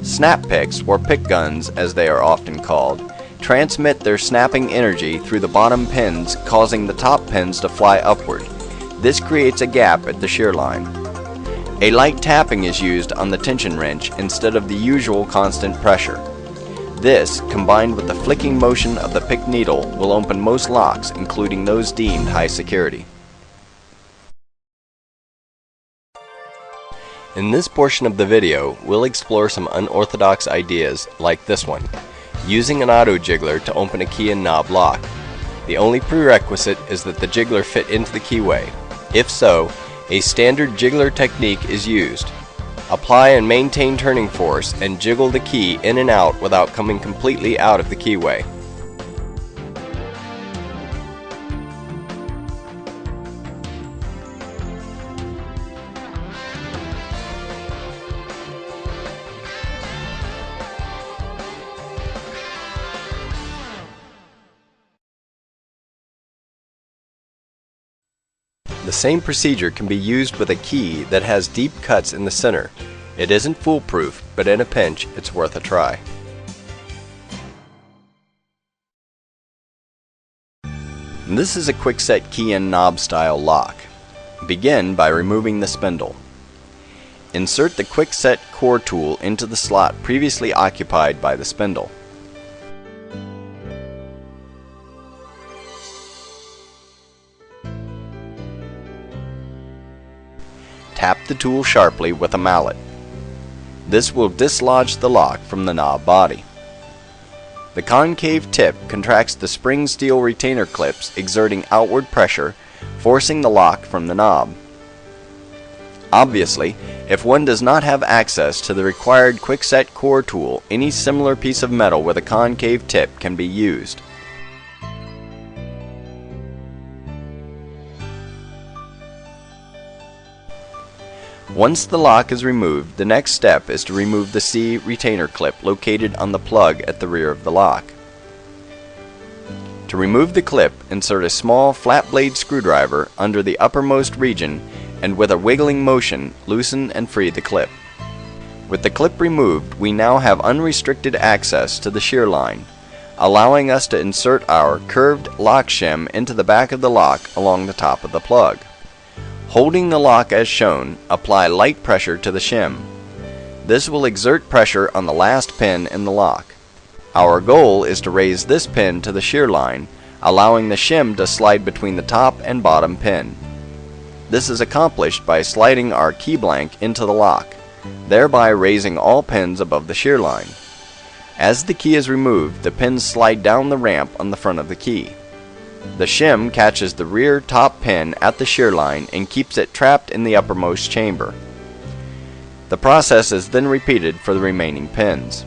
Snap picks, or pick guns as they are often called, transmit their snapping energy through the bottom pins, causing the top pins to fly upward. This creates a gap at the shear line. A light tapping is used on the tension wrench instead of the usual constant pressure. This, combined with the flicking motion of the pick needle, will open most locks, including those deemed high security. In this portion of the video, we'll explore some unorthodox ideas like this one, using an auto jiggler to open a key and knob lock. The only prerequisite is that the jiggler fit into the keyway. If so, a standard jiggler technique is used. Apply and maintain turning force and jiggle the key in and out without coming completely out of the keyway. The same procedure can be used with a key that has deep cuts in the center. It isn't foolproof, but in a pinch, it's worth a try. This is a quick-set key and knob style lock. Begin by removing the spindle. Insert the quick-set core tool into the slot previously occupied by the spindle. Tap the tool sharply with a mallet. This will dislodge the lock from the knob body. The concave tip contracts the spring steel retainer clips, exerting outward pressure, forcing the lock from the knob. Obviously, if one does not have access to the required quick-set core tool, any similar piece of metal with a concave tip can be used. Once the lock is removed, the next step is to remove the C retainer clip located on the plug at the rear of the lock. To remove the clip, insert a small flat blade screwdriver under the uppermost region and with a wiggling motion, loosen and free the clip. With the clip removed, we now have unrestricted access to the shear line, allowing us to insert our curved lock shim into the back of the lock along the top of the plug. Holding the lock as shown, apply light pressure to the shim. This will exert pressure on the last pin in the lock. Our goal is to raise this pin to the shear line, allowing the shim to slide between the top and bottom pin. This is accomplished by sliding our key blank into the lock, thereby raising all pins above the shear line. As the key is removed, the pins slide down the ramp on the front of the key. The shim catches the rear top pin at the shear line and keeps it trapped in the uppermost chamber. The process is then repeated for the remaining pins.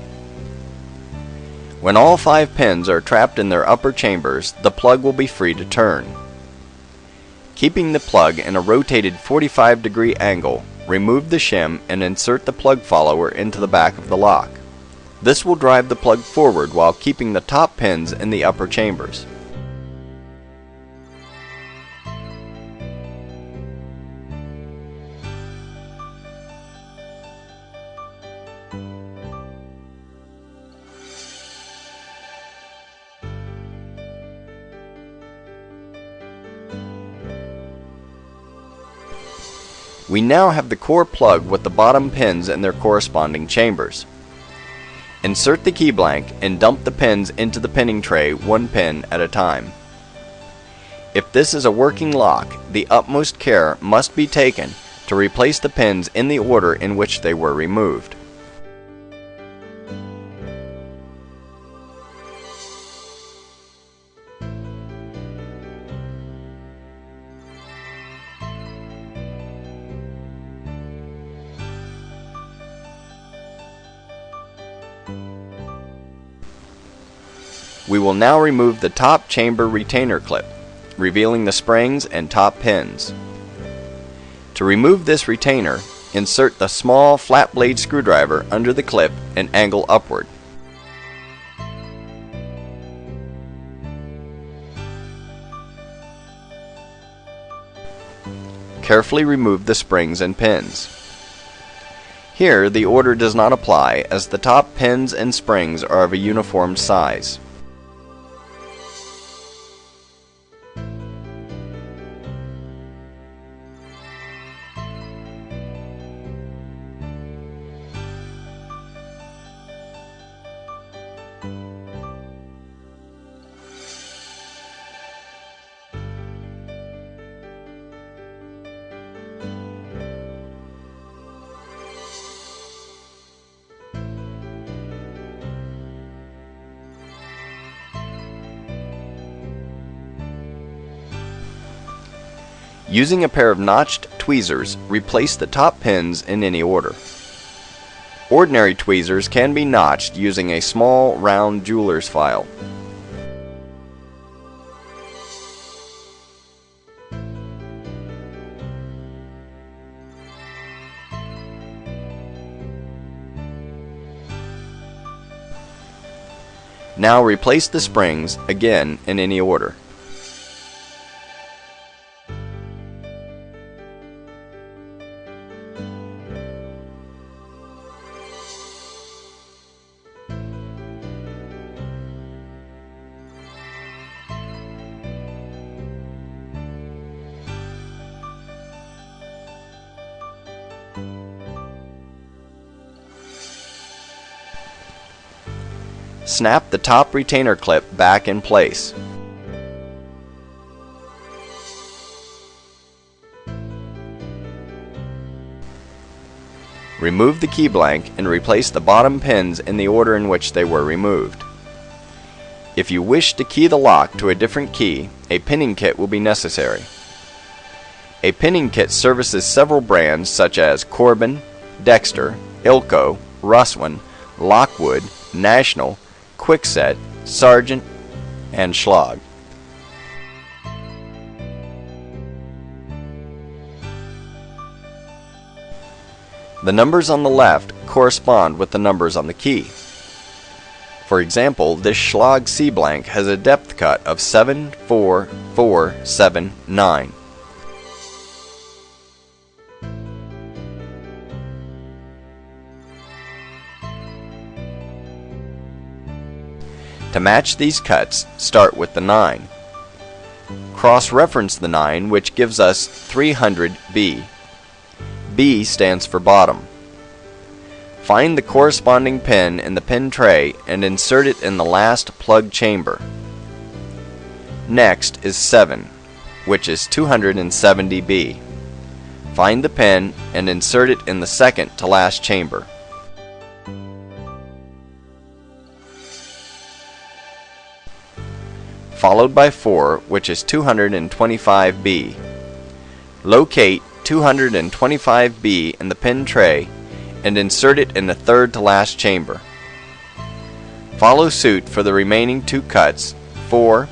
When all 5 pins are trapped in their upper chambers, the plug will be free to turn. Keeping the plug in a rotated 45-degree angle, remove the shim and insert the plug follower into the back of the lock. This will drive the plug forward while keeping the top pins in the upper chambers. We now have the core plug with the bottom pins in their corresponding chambers. Insert the key blank and dump the pins into the pinning tray 1 pin at a time. If this is a working lock, the utmost care must be taken to replace the pins in the order in which they were removed. We will now remove the top chamber retainer clip, revealing the springs and top pins. To remove this retainer, insert the small flat blade screwdriver under the clip and angle upward. Carefully remove the springs and pins. Here, the order does not apply as the top pins and springs are of a uniform size. Using a pair of notched tweezers, replace the top pins in any order. Ordinary tweezers can be notched using a small round jeweler's file. Now replace the springs again in any order. Snap the top retainer clip back in place. Remove the key blank and replace the bottom pins in the order in which they were removed. If you wish to key the lock to a different key, a pinning kit will be necessary. A pinning kit services several brands such as Corbin, Dexter, Ilco, Russwin, Lockwood, National, Kwikset, Sargent, and Schlag. The numbers on the left correspond with the numbers on the key. For example, this Schlag C blank has a depth cut of 74479. To match these cuts, start with the 9. Cross-reference the 9, which gives us 300B. B stands for bottom. Find the corresponding pin in the pin tray and insert it in the last plug chamber. Next is 7, which is 270B. Find the pin and insert it in the second to last chamber. Followed by 4, which is 225B. Locate 225B in the pin tray and insert it in the third to last chamber. Follow suit for the remaining 2 cuts, 4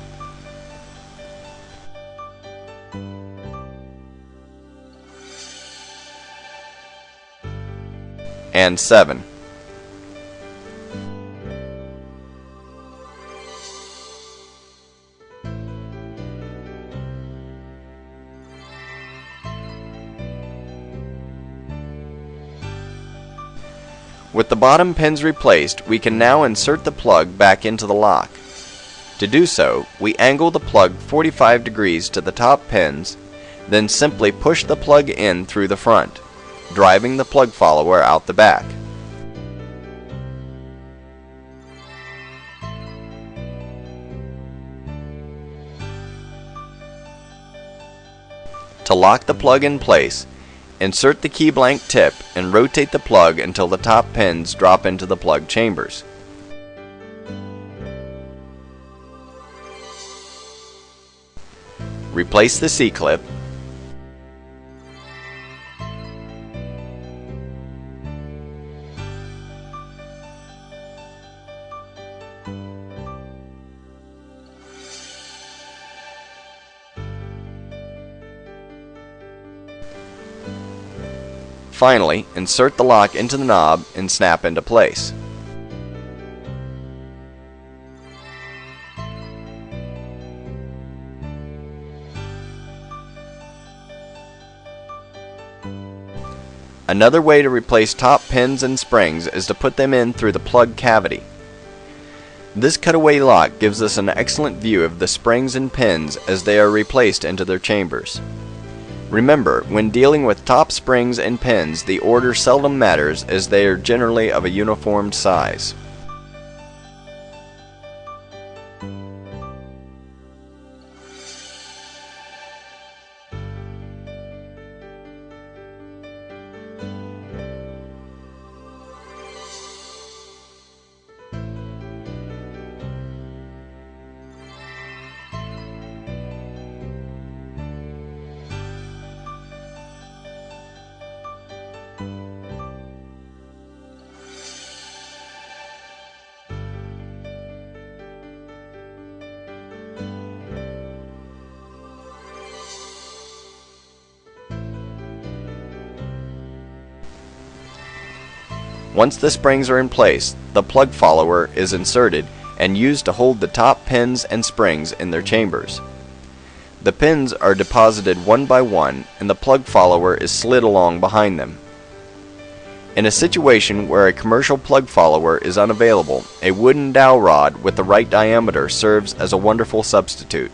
and 7. With the bottom pins replaced, we can now insert the plug back into the lock. To do so, we angle the plug 45 degrees to the top pins, then simply push the plug in through the front, driving the plug follower out the back. To lock the plug in place, insert the key blank tip and rotate the plug until the top pins drop into the plug chambers. Replace the C-clip. Finally, insert the lock into the knob and snap into place. Another way to replace top pins and springs is to put them in through the plug cavity. This cutaway lock gives us an excellent view of the springs and pins as they are replaced into their chambers. Remember, when dealing with top springs and pins, the order seldom matters as they are generally of a uniform size. Once the springs are in place, the plug follower is inserted and used to hold the top pins and springs in their chambers. The pins are deposited one by one and the plug follower is slid along behind them. In a situation where a commercial plug follower is unavailable, a wooden dowel rod with the right diameter serves as a wonderful substitute.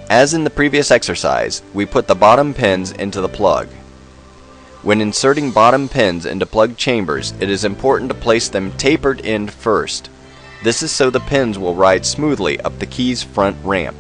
As in the previous exercise, we put the bottom pins into the plug. When inserting bottom pins into plug chambers, it is important to place them tapered in first. This is so the pins will ride smoothly up the key's front ramp.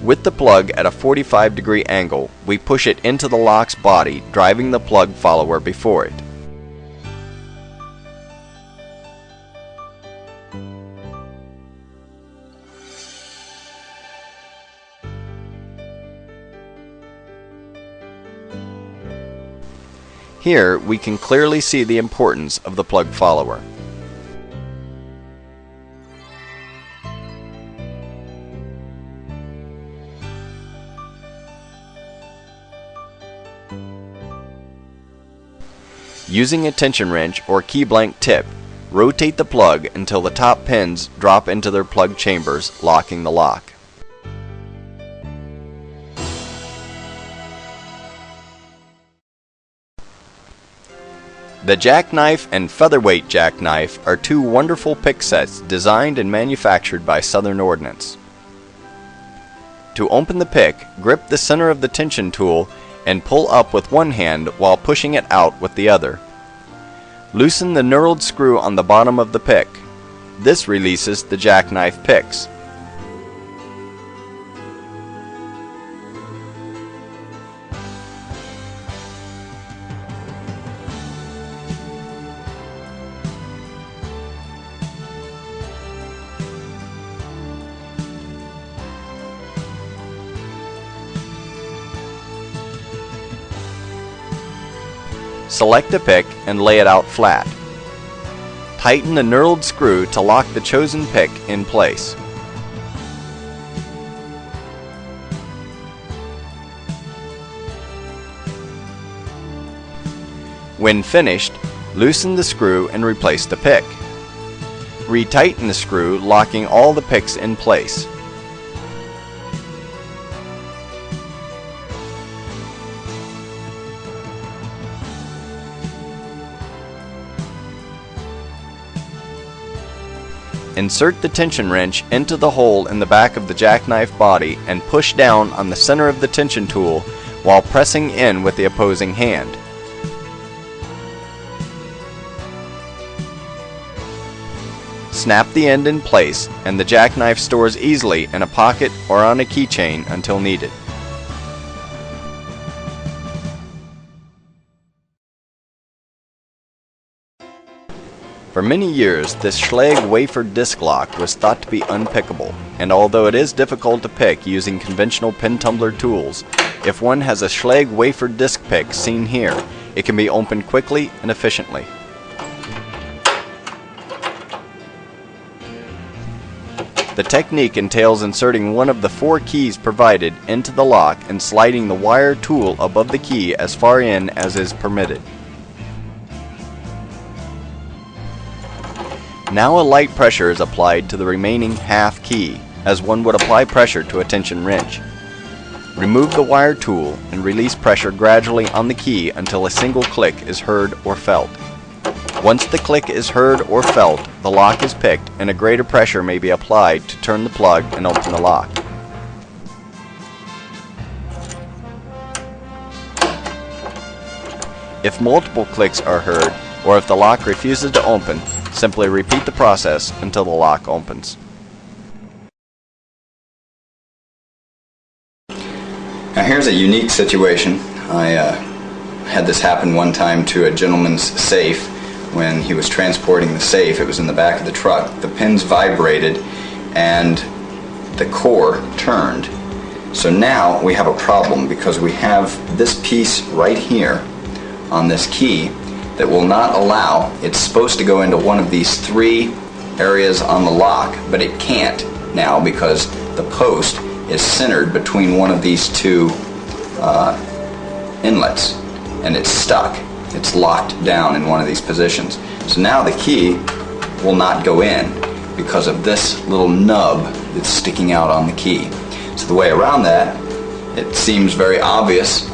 With the plug at a 45-degree angle, we push it into the lock's body, driving the plug follower before it. Here, we can clearly see the importance of the plug follower. Using a tension wrench or key blank tip, rotate the plug until the top pins drop into their plug chambers, locking the lock. The jackknife and featherweight jackknife are two wonderful pick sets designed and manufactured by Southern Ordnance. To open the pick, grip the center of the tension tool and pull up with one hand while pushing it out with the other. Loosen the knurled screw on the bottom of the pick. This releases the jackknife picks. Select the pick and lay it out flat. Tighten the knurled screw to lock the chosen pick in place. When finished, loosen the screw and replace the pick. Retighten the screw, locking all the picks in place. Insert the tension wrench into the hole in the back of the jackknife body and push down on the center of the tension tool while pressing in with the opposing hand. Snap the end in place and the jackknife stores easily in a pocket or on a keychain until needed. For many years, this Schlage wafer disc lock was thought to be unpickable, and although it is difficult to pick using conventional pin tumbler tools, if one has a Schlage wafer disc pick seen here, it can be opened quickly and efficiently. The technique entails inserting one of the 4 keys provided into the lock and sliding the wire tool above the key as far in as is permitted. Now a light pressure is applied to the remaining half key, as one would apply pressure to a tension wrench. Remove the wire tool and release pressure gradually on the key until a single click is heard or felt. Once the click is heard or felt, the lock is picked and a greater pressure may be applied to turn the plug and open the lock. If multiple clicks are heard, or if the lock refuses to open, simply repeat the process until the lock opens. Now here's a unique situation. I had this happen one time to a gentleman's safe. When he was transporting the safe, it was in the back of the truck. The pins vibrated and the core turned. So now we have a problem because we have this piece right here on this key that will not allow. It's supposed to go into one of these 3 areas on the lock, but it can't now because the post is centered between one of these 2 inlets, and it's stuck. It's locked down in one of these positions. So now the key will not go in because of this little nub that's sticking out on the key. So the way around that, it seems very obvious,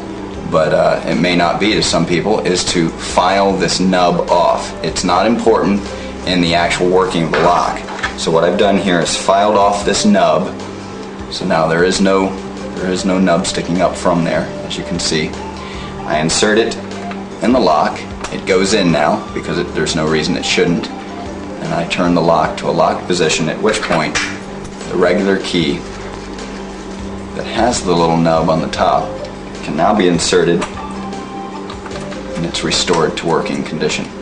but it may not be to some people, is to file this nub off. It's not important in the actual working of the lock. So what I've done here is filed off this nub. So now there is no nub sticking up from there, as you can see. I insert it in the lock. It goes in now because there's no reason it shouldn't. And I turn the lock to a locked position, at which point the regular key that has the little nub on the top can now be inserted and it's restored to working condition.